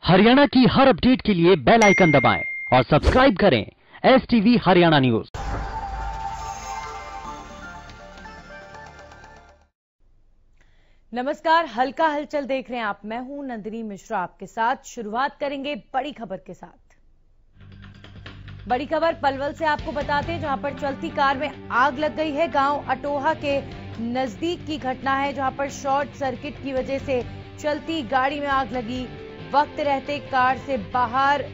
हरियाणा की हर अपडेट के लिए बेल आइकन दबाएं और सब्सक्राइब करें STV हरियाणा न्यूज। नमस्कार, हल्का हलचल देख रहे हैं आप। मैं हूं नंदिनी मिश्रा आपके साथ। शुरुआत करेंगे बड़ी खबर के साथ। बड़ी खबर पलवल से आपको बताते हैं, जहां पर चलती कार में आग लग गई है। गांव अटोहा के नजदीक की घटना है, जहां पर शॉर्ट सर्किट की वजह से चलती गाड़ी में आग लगी। वक्त रहते कार से बाहर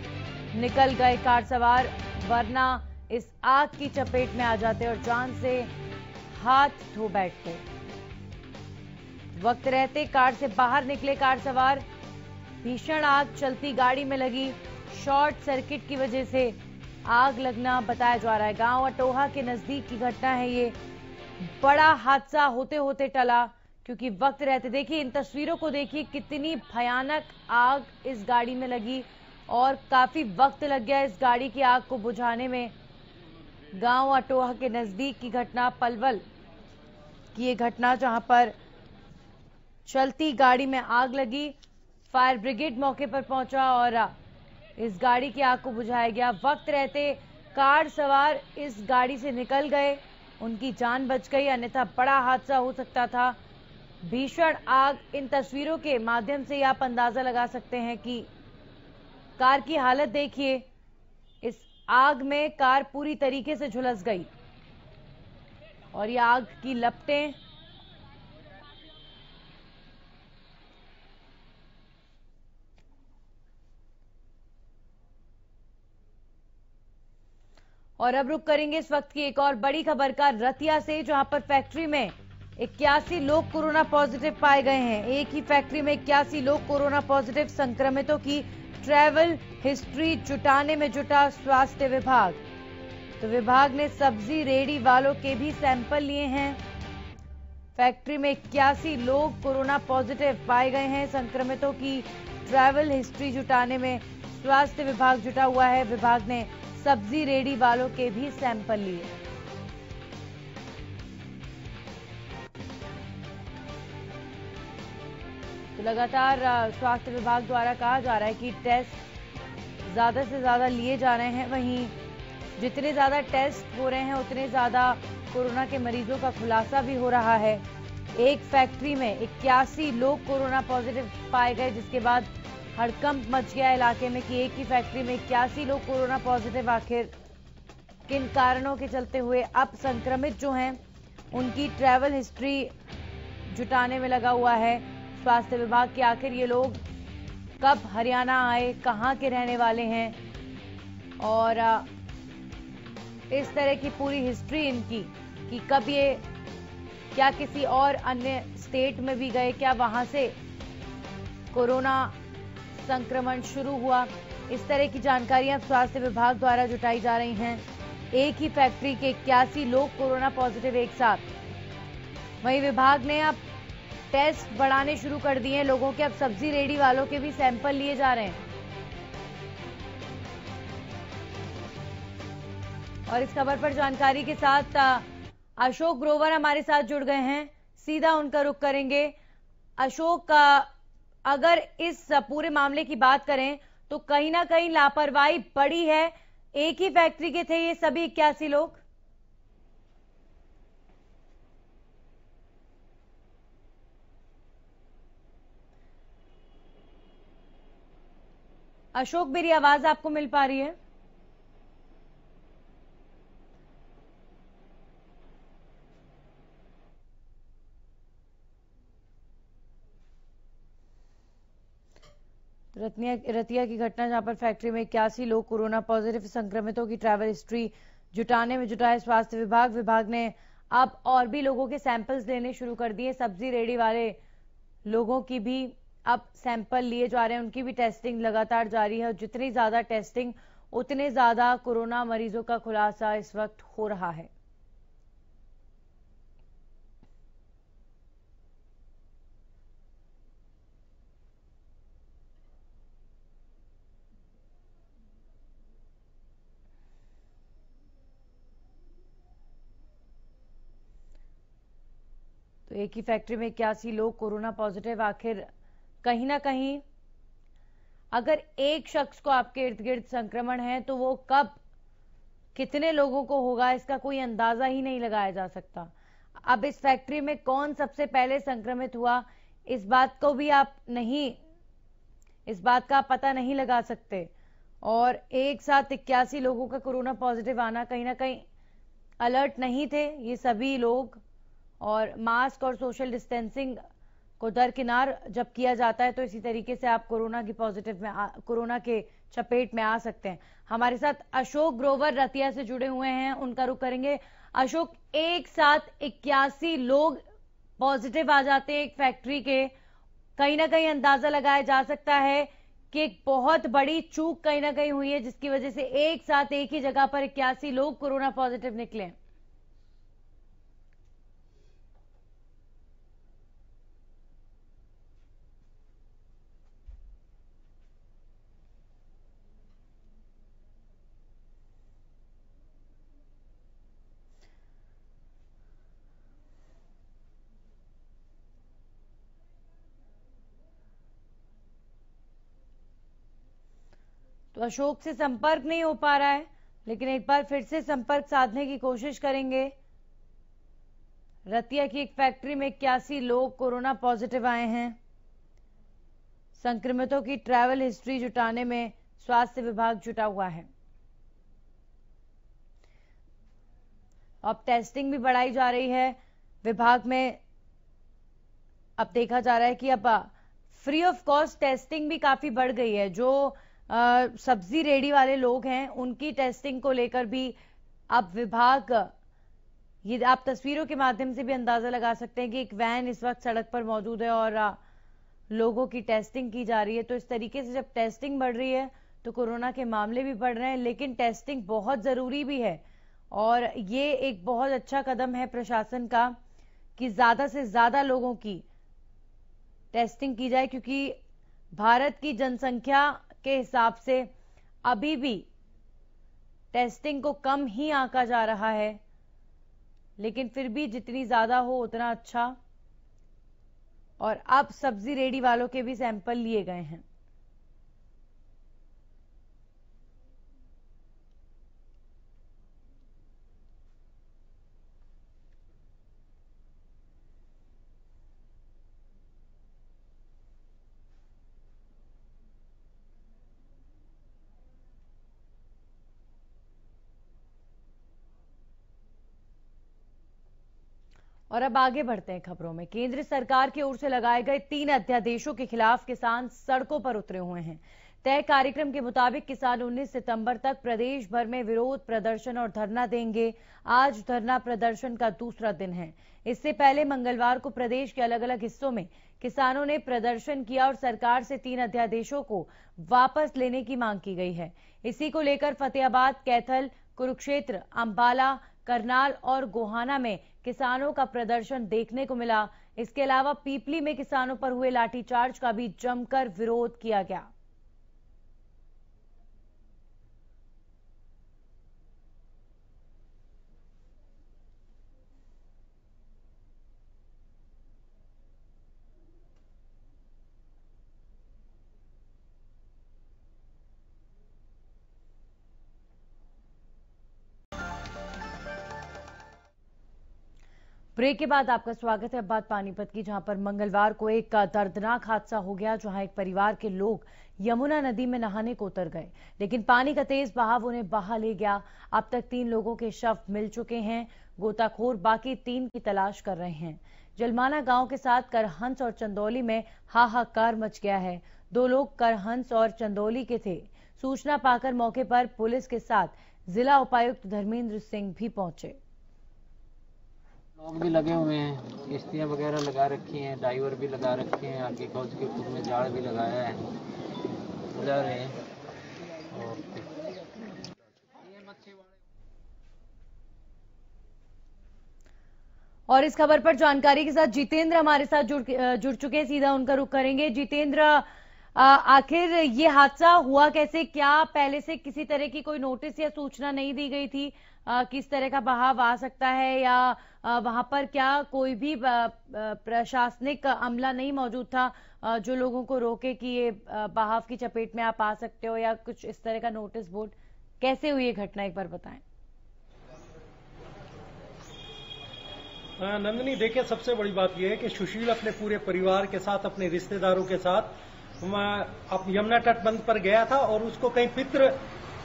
निकल गए कार सवार, वरना इस आग की चपेट में आ जाते और जान से हाथ धो बैठते। वक्त रहते कार से बाहर निकले कार सवार। भीषण आग चलती गाड़ी में लगी। शॉर्ट सर्किट की वजह से आग लगना बताया जा रहा है। गांव अटोहा के नजदीक की घटना है ये। बड़ा हादसा होते होते टला, क्योंकि वक्त रहते, देखिए इन तस्वीरों को देखिए, कितनी भयानक आग इस गाड़ी में लगी और काफी वक्त लग गया इस गाड़ी की आग को बुझाने में। गांव अटोहा के नजदीक की घटना, पलवल की ये घटना, जहां पर चलती गाड़ी में आग लगी। फायर ब्रिगेड मौके पर पहुंचा और इस गाड़ी की आग को बुझाया गया। वक्त रहते कार सवार इस गाड़ी से निकल गए, उनकी जान बच गई, अन्यथा बड़ा हादसा हो सकता था। भीषण आग, इन तस्वीरों के माध्यम से आप अंदाजा लगा सकते हैं कि कार की हालत देखिए। इस आग में कार पूरी तरीके से झुलस गई और ये आग की लपटें और अब रुक करेंगे इस वक्त की एक और बड़ी खबर का, रतिया से, जहां पर फैक्ट्री में 81 लोग कोरोना पॉजिटिव पाए गए हैं। एक ही फैक्ट्री में 81 लोग कोरोना पॉजिटिव। संक्रमितों की ट्रैवल हिस्ट्री जुटाने में जुटा स्वास्थ्य विभाग। तो विभाग ने सब्जी रेडी वालों के भी सैंपल लिए हैं। फैक्ट्री में 81 लोग कोरोना पॉजिटिव पाए गए हैं। संक्रमितों की ट्रैवल हिस्ट्री जुटाने में स्वास्थ्य विभाग जुटा हुआ है। विभाग ने सब्जी रेडी वालों के भी सैंपल लिए। तो लगातार स्वास्थ्य विभाग द्वारा कहा जा रहा है कि टेस्ट ज्यादा से ज्यादा लिए जा रहे हैं। वहीं जितने ज्यादा टेस्ट हो रहे हैं, उतने ज्यादा कोरोना के मरीजों का खुलासा भी हो रहा है। एक फैक्ट्री में 81 लोग कोरोना पॉजिटिव पाए गए, जिसके बाद हड़कंप मच गया इलाके में कि एक ही फैक्ट्री में 81 लोग कोरोना पॉजिटिव। आखिर किन कारणों के चलते हुए? अब संक्रमित जो हैं उनकी ट्रैवल हिस्ट्री जुटाने में लगा हुआ है स्वास्थ्य विभाग कि आखिर ये लोग कब हरियाणा आए, कहां के रहने वाले हैं, और इस तरह की पूरी हिस्ट्री इनकी कि कब ये, क्या किसी और अन्य स्टेट में भी गए, क्या वहां से कोरोना संक्रमण शुरू हुआ। इस तरह की जानकारियां स्वास्थ्य विभाग द्वारा जुटाई जा रही हैं। एक ही फैक्ट्री के 81 लोग कोरोना पॉजिटिव एक साथ। वहीं विभाग ने अब टेस्ट बढ़ाने शुरू कर दिए हैं लोगों के। अब सब्जी रेडी वालों के भी सैंपल लिए जा रहे हैं। और इस खबर पर जानकारी के साथ अशोक ग्रोवर हमारे साथ जुड़ गए हैं, सीधा उनका रुख करेंगे। अशोक, अगर इस पूरे मामले की बात करें तो कहीं ना कहीं लापरवाही बड़ी है। एक ही फैक्ट्री के थे ये सभी 81 लोग। अशोक, मेरी आवाज आपको मिल पा रही है? रतिया की घटना, जहां पर फैक्ट्री में 81 लोग कोरोना पॉजिटिव। संक्रमितों की ट्रैवल हिस्ट्री जुटाने में जुटा है स्वास्थ्य विभाग। विभाग ने अब और भी लोगों के सैंपल्स लेने शुरू कर दिए। सब्जी रेडी वाले लोगों की भी अब सैंपल लिए जा रहे हैं, उनकी भी टेस्टिंग लगातार जारी है। और जितनी ज्यादा टेस्टिंग, उतने ज्यादा कोरोना मरीजों का खुलासा इस वक्त हो रहा है। तो एक ही फैक्ट्री में 81 लोग कोरोना पॉजिटिव। आखिर कहीं ना कहीं अगर एक शख्स को आपके इर्द गिर्द संक्रमण है तो वो कब कितने लोगों को होगा इसका कोई अंदाजा ही नहीं लगाया जा सकता। अब इस फैक्ट्री में कौन सबसे पहले संक्रमित हुआ, इस बात का पता नहीं लगा सकते। और एक साथ 81 लोगों का कोरोना पॉजिटिव आना, कहीं ना कहीं अलर्ट नहीं थे ये सभी लोग। और मास्क और सोशल डिस्टेंसिंग को दरकिनार जब किया जाता है तो इसी तरीके से आप कोरोना के चपेट में आ सकते हैं। हमारे साथ अशोक ग्रोवर रतिया से जुड़े हुए हैं, उनका रुख करेंगे। अशोक, एक साथ 81 लोग पॉजिटिव आ जाते हैं एक फैक्ट्री के, कहीं ना कहीं अंदाजा लगाया जा सकता है कि एक बहुत बड़ी चूक कहीं ना कहीं हुई है जिसकी वजह से एक साथ एक ही जगह पर 81 लोग कोरोना पॉजिटिव निकले। तो अशोक से संपर्क नहीं हो पा रहा है, लेकिन एक बार फिर से संपर्क साधने की कोशिश करेंगे। रतिया की एक फैक्ट्री में 81 लोग कोरोना पॉजिटिव आए हैं। संक्रमितों की ट्रैवल हिस्ट्री जुटाने में स्वास्थ्य विभाग जुटा हुआ है। अब टेस्टिंग भी बढ़ाई जा रही है विभाग में। अब देखा जा रहा है कि अब फ्री ऑफ कॉस्ट टेस्टिंग भी काफी बढ़ गई है। जो सब्जी रेडी वाले लोग हैं उनकी टेस्टिंग को लेकर भी अब विभाग, ये आप तस्वीरों के माध्यम से भी अंदाजा लगा सकते हैं कि एक वैन इस वक्त सड़क पर मौजूद है और लोगों की टेस्टिंग की जा रही है। तो इस तरीके से जब टेस्टिंग बढ़ रही है तो कोरोना के मामले भी बढ़ रहे हैं, लेकिन टेस्टिंग बहुत जरूरी भी है। और ये एक बहुत अच्छा कदम है प्रशासन का कि ज्यादा से ज्यादा लोगों की टेस्टिंग की जाए, क्योंकि भारत की जनसंख्या के हिसाब से अभी भी टेस्टिंग को कम ही आंका जा रहा है, लेकिन फिर भी जितनी ज्यादा हो उतना अच्छा। और अब सब्जी रेडी वालों के भी सैंपल लिए गए हैं। और अब आगे बढ़ते हैं खबरों में। केंद्र सरकार की ओर से लगाए गए 3 अध्यादेशों के खिलाफ किसान सड़कों पर उतरे हुए हैं। तय कार्यक्रम के मुताबिक किसान 19 सितंबर तक प्रदेश भर में विरोध प्रदर्शन और धरना देंगे। आज धरना प्रदर्शन का दूसरा दिन है। इससे पहले मंगलवार को प्रदेश के अलग अलग हिस्सों में किसानों ने प्रदर्शन किया और सरकार से 3 अध्यादेशों को वापस लेने की मांग की गई है। इसी को लेकर फतेहाबाद, कैथल, कुरुक्षेत्र, अंबाला, करनाल और गोहाना में किसानों का प्रदर्शन देखने को मिला। इसके अलावा पीपली में किसानों पर हुए लाठीचार्ज का भी जमकर विरोध किया गया। ब्रेक के बाद आपका स्वागत है। अब बात पानीपत की, जहां पर मंगलवार को एक दर्दनाक हादसा हो गया, जहां एक परिवार के लोग यमुना नदी में नहाने को उतर गए, लेकिन पानी का तेज बहाव उन्हें बहा ले गया। अब तक 3 लोगों के शव मिल चुके हैं। गोताखोर बाकी 3 की तलाश कर रहे हैं। जलमाना गांव के साथ करहंस और चंदौली में हाहाकार मच गया है। 2 लोग करहंस और चंदौली के थे। सूचना पाकर मौके पर पुलिस के साथ जिला उपायुक्त धर्मेंद्र सिंह भी पहुंचे। लोग भी लगे हुए हैं, किश्तियाँ वगैरह लगा रखी हैं, डाइवर भी लगा रखे हैं, आगे कौज के ऊपर में जाल भी लगाया है, जा रहे हैं। और इस खबर पर जानकारी के साथ जितेंद्र हमारे साथ जुड़ चुके हैं। सीधा उनका रुख करेंगे। जितेंद्र, आखिर ये हादसा हुआ कैसे? क्या पहले से किसी तरह की कोई नोटिस या सूचना नहीं दी गई थी? किस तरह का बहाव आ सकता है, या वहां पर क्या कोई भी प्रशासनिक अमला नहीं मौजूद था जो लोगों को रोके कि ये बहाव की चपेट में आप आ सकते हो, या कुछ इस तरह का नोटिस बोर्ड? कैसे हुई ये घटना, एक बार बताएं। नंदिनी, देखिए, सबसे बड़ी बात यह है कि सुशील अपने पूरे परिवार के साथ, अपने रिश्तेदारों के साथ यमुना तटबंध पर गया था, और उसको कहीं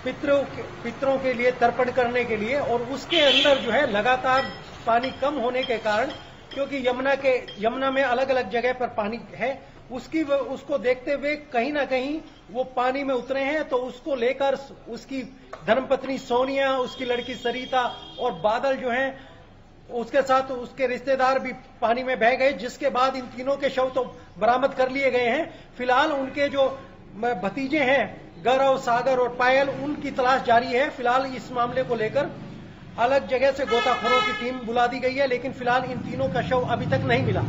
पितरों के लिए तर्पण करने के लिए, और उसके अंदर जो है लगातार पानी कम होने के कारण, क्योंकि यमुना में अलग अलग जगह पर पानी है, उसको देखते हुए कहीं ना कहीं वो पानी में उतरे हैं। तो उसको लेकर उसकी धर्मपत्नी सोनिया, उसकी लड़की सरिता और बादल जो हैं, उसके साथ उसके रिश्तेदार भी पानी में बह गए, जिसके बाद इन तीनों के शव तो बरामद कर लिए गए हैं। फिलहाल उनके जो भतीजे हैं, गौरव, सागर और पायल, उनकी तलाश जारी है। फिलहाल इस मामले को लेकर अलग जगह से गोताखोरों की टीम बुला दी गई है, लेकिन फिलहाल इन तीनों का शव अभी तक नहीं मिला।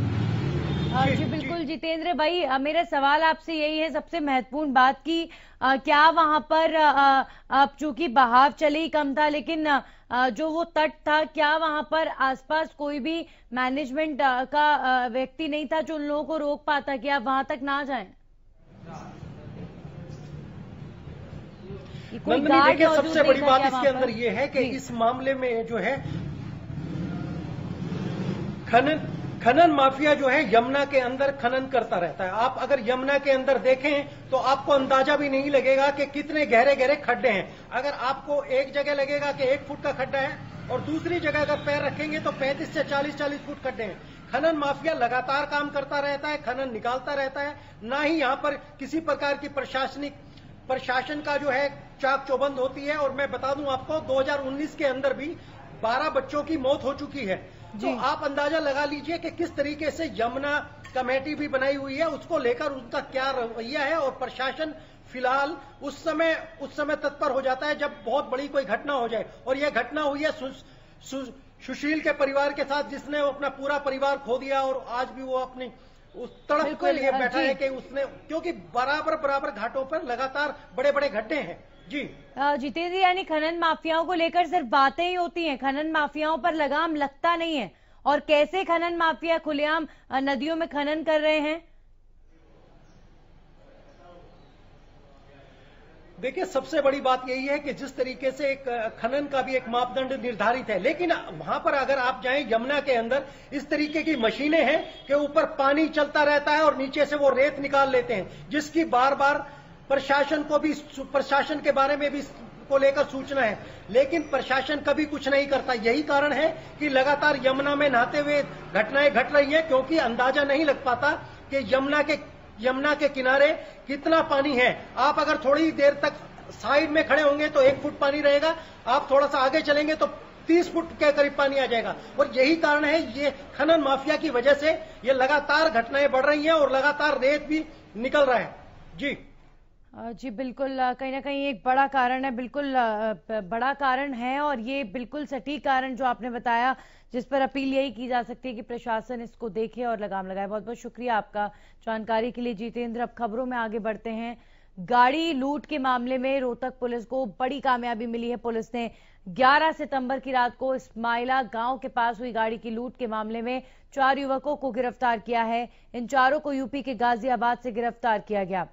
जी बिल्कुल जितेंद्र भाई, मेरा सवाल आपसे यही है, सबसे महत्वपूर्ण बात की क्या वहां पर अब चूंकि बहाव चले ही कम था, लेकिन जो वो तट था, क्या वहां पर आसपास कोई भी मैनेजमेंट का व्यक्ति नहीं था जो उन लोगों को रोक पाता कि आप वहां तक ना जाएं? कोई गार्ड देखिए, मौजूद सबसे नहीं बड़ी था बात क्या इसके वहां अंदर पर? ये है कि इस मामले में जो है खनन माफिया जो है यमुना के अंदर खनन करता रहता है। आप अगर यमुना के अंदर देखें तो आपको अंदाजा भी नहीं लगेगा कि कितने गहरे गहरे खड्डे हैं। अगर आपको एक जगह लगेगा कि 1 फुट का खड्डा है, और दूसरी जगह अगर पैर रखेंगे तो 35 से 40 फुट खड्डे हैं। खनन माफिया लगातार काम करता रहता है, खनन निकालता रहता है। ना ही यहां पर किसी प्रकार की प्रशासन का जो है चाक चौबंद होती है। और मैं बता दूं आपको, 2019 के अंदर भी 12 बच्चों की मौत हो चुकी है। तो आप अंदाजा लगा लीजिए कि किस तरीके से यमुना कमेटी भी बनाई हुई है, उसको लेकर उनका क्या रवैया है। और प्रशासन फिलहाल उस समय तत्पर हो जाता है जब बहुत बड़ी कोई घटना हो जाए। और यह घटना हुई है सुशील के परिवार के साथ, जिसने अपना पूरा परिवार खो दिया, और आज भी वो अपनी उस तड़प के लिए बैठा है कि उसने, क्योंकि बराबर घाटों पर लगातार बड़े बड़े गड्ढे हैं। जी जितेंद्र, यानी खनन माफियाओं को लेकर सिर्फ बातें ही होती हैं, खनन माफियाओं पर लगाम लगता नहीं है। और कैसे खनन माफिया खुलेआम नदियों में खनन कर रहे हैं? देखिए, सबसे बड़ी बात यही है कि जिस तरीके से एक खनन का भी एक मापदंड निर्धारित है, लेकिन वहां पर अगर आप जाएं यमुना के अंदर, इस तरीके की मशीनें हैं कि ऊपर पानी चलता रहता है और नीचे से वो रेत निकाल लेते हैं, जिसकी बार बार प्रशासन के बारे में भी को लेकर सूचना है, लेकिन प्रशासन कभी कुछ नहीं करता। यही कारण है कि लगातार यमुना में नहाते हुए घटनाएं घट रही हैं, क्योंकि अंदाजा नहीं लग पाता कि यमुना के किनारे कितना पानी है। आप अगर थोड़ी देर तक साइड में खड़े होंगे तो 1 फुट पानी रहेगा, आप थोड़ा सा आगे चलेंगे तो 30 फुट के करीब पानी आ जाएगा। और यही कारण है, ये खनन माफिया की वजह से ये लगातार घटनाएं बढ़ रही हैं और लगातार रेत भी निकल रहा है। जी बिल्कुल, कहीं ना कहीं एक बड़ा कारण है, बिल्कुल बड़ा कारण है, और ये बिल्कुल सटीक कारण जो आपने बताया, जिस पर अपील यही की जा सकती है कि प्रशासन इसको देखे और लगाम लगाए। बहुत बहुत शुक्रिया आपका जानकारी के लिए जितेंद्र। अब खबरों में आगे बढ़ते हैं। गाड़ी लूट के मामले में रोहतक पुलिस को बड़ी कामयाबी मिली है। पुलिस ने 11 सितंबर की रात को इस्माइला गांव के पास हुई गाड़ी की लूट के मामले में 4 युवकों को गिरफ्तार किया है। इन चारों को यूपी के गाजियाबाद से गिरफ्तार किया गया।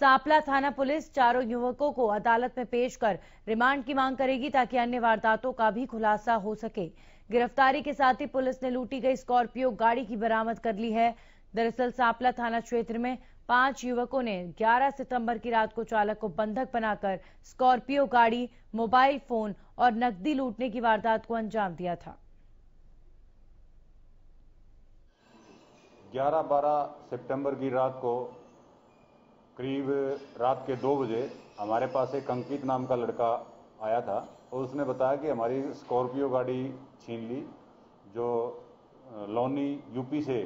सांपला थाना पुलिस चारों युवकों को अदालत में पेश कर रिमांड की मांग करेगी, ताकि अन्य वारदातों का भी खुलासा हो सके। गिरफ्तारी के साथ ही पुलिस ने लूटी गई स्कॉर्पियो गाड़ी की बरामद कर ली है। दरअसल सांपला थाना क्षेत्र में 5 युवकों ने 11 सितंबर की रात को चालक को बंधक बनाकर स्कॉर्पियो गाड़ी, मोबाइल फोन और नकदी लूटने की वारदात को अंजाम दिया था। 11-12 सितंबर की रात को करीब रात के 2 बजे हमारे पास एक अंकित नाम का लड़का आया था, और उसने बताया कि हमारी स्कॉर्पियो गाड़ी छीन ली, जो लोनी यूपी से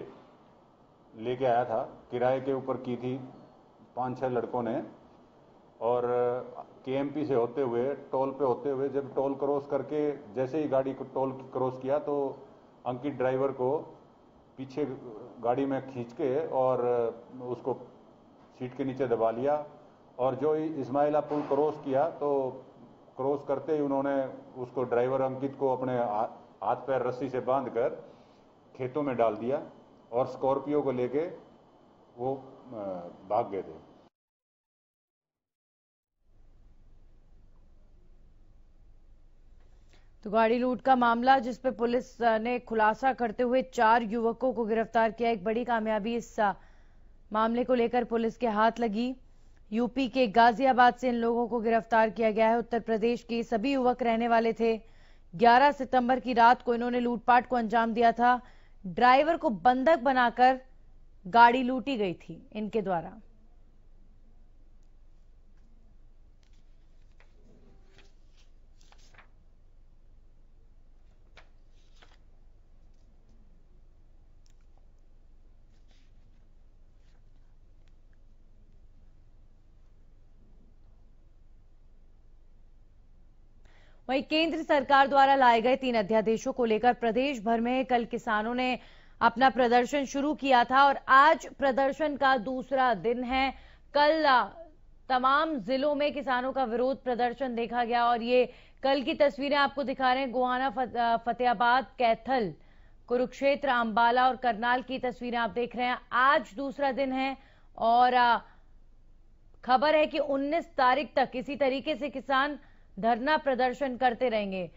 लेके आया था, किराए के ऊपर की थी 5-6 लड़कों ने। और केएमपी से होते हुए, टोल पे होते हुए, जब टोल क्रॉस करके जैसे ही गाड़ी को टोल क्रॉस किया, तो अंकित ड्राइवर को पीछे गाड़ी में खींच के और उसको सीट के नीचे दबा लिया और जो इस्माइला पुल क्रॉस किया तो क्रॉस करते ही उन्होंने उसको ड्राइवर अंकित को अपने हाथ पैर रस्सी से बांधकर खेतों में डाल दिया और स्कॉर्पियो को लेके वो भाग गए थे। तो गाड़ी लूट का मामला जिस पे पुलिस ने खुलासा करते हुए 4 युवकों को गिरफ्तार किया, एक बड़ी कामयाबी इस मामले को लेकर पुलिस के हाथ लगी। यूपी के गाजियाबाद से इन लोगों को गिरफ्तार किया गया है। उत्तर प्रदेश के सभी युवक रहने वाले थे। 11 सितंबर की रात को इन्होंने लूटपाट को अंजाम दिया था। ड्राइवर को बंधक बनाकर गाड़ी लूटी गई थी इनके द्वारा। वहीं केंद्र सरकार द्वारा लाए गए 3 अध्यादेशों को लेकर प्रदेश भर में कल किसानों ने अपना प्रदर्शन शुरू किया था और आज प्रदर्शन का दूसरा दिन है। कल तमाम जिलों में किसानों का विरोध प्रदर्शन देखा गया और ये कल की तस्वीरें आपको दिखा रहे हैं। गोहाना, फतेहाबाद, कैथल, कुरुक्षेत्र, अंबाला और करनाल की तस्वीरें आप देख रहे हैं। आज दूसरा दिन है और खबर है कि 19 तारीख तक इसी तरीके से किसान धरना प्रदर्शन करते रहेंगे।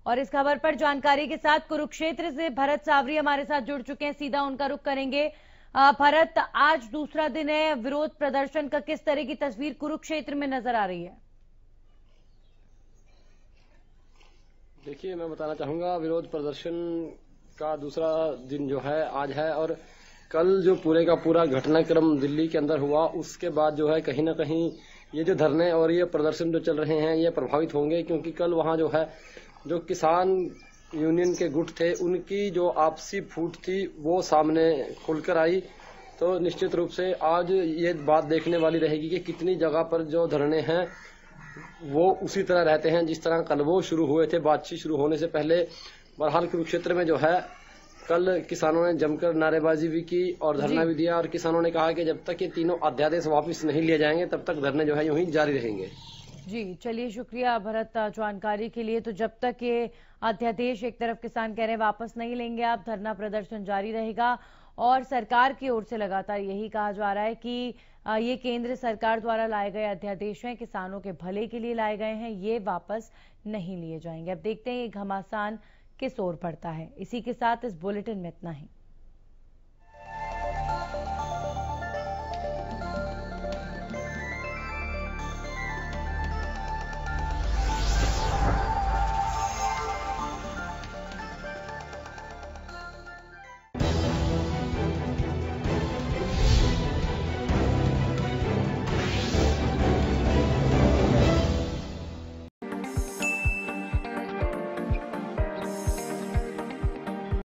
और इस खबर पर जानकारी के साथ कुरुक्षेत्र से भरत सावरी हमारे साथ जुड़ चुके हैं, सीधा उनका रुख करेंगे। भरत, आज दूसरा दिन है विरोध प्रदर्शन का, किस तरह की तस्वीर कुरुक्षेत्र में नजर आ रही है? देखिए, मैं बताना चाहूंगा विरोध प्रदर्शन का दूसरा दिन जो है आज है और कल जो पूरे का पूरा घटनाक्रम दिल्ली के अंदर हुआ उसके बाद जो है कहीं ना कहीं ये जो धरने और ये प्रदर्शन जो चल रहे हैं ये प्रभावित होंगे, क्योंकि कल वहां जो है जो किसान यूनियन के गुट थे उनकी जो आपसी फूट थी वो सामने खुलकर आई। तो निश्चित रूप से आज ये बात देखने वाली रहेगी कि कितनी जगह पर जो धरने हैं वो उसी तरह रहते हैं जिस तरह कल वो शुरू हुए थे बातचीत शुरू होने से पहले। बहरहाल कुरुक्षेत्र में जो है कल किसानों ने जमकर नारेबाजी भी की और धरना भी दिया और किसानों ने कहा कि जब तक ये तीनों अध्यादेश वापस नहीं लिए जाएंगे तब तक धरने जो है यूं ही जारी रहेंगे। जी चलिए, शुक्रिया भरत जानकारी के लिए। तो जब तक ये अध्यादेश एक तरफ किसान कह रहे हैं वापस नहीं लेंगे आप, धरना प्रदर्शन जारी रहेगा। और सरकार की ओर से लगातार यही कहा जा रहा है कि ये केंद्र सरकार द्वारा लाए गए अध्यादेश हैं, किसानों के भले के लिए लाए गए हैं, ये वापस नहीं लिए जाएंगे। अब देखते हैं ये घमासान किस ओर पड़ता है। इसी के साथ इस बुलेटिन में इतना ही।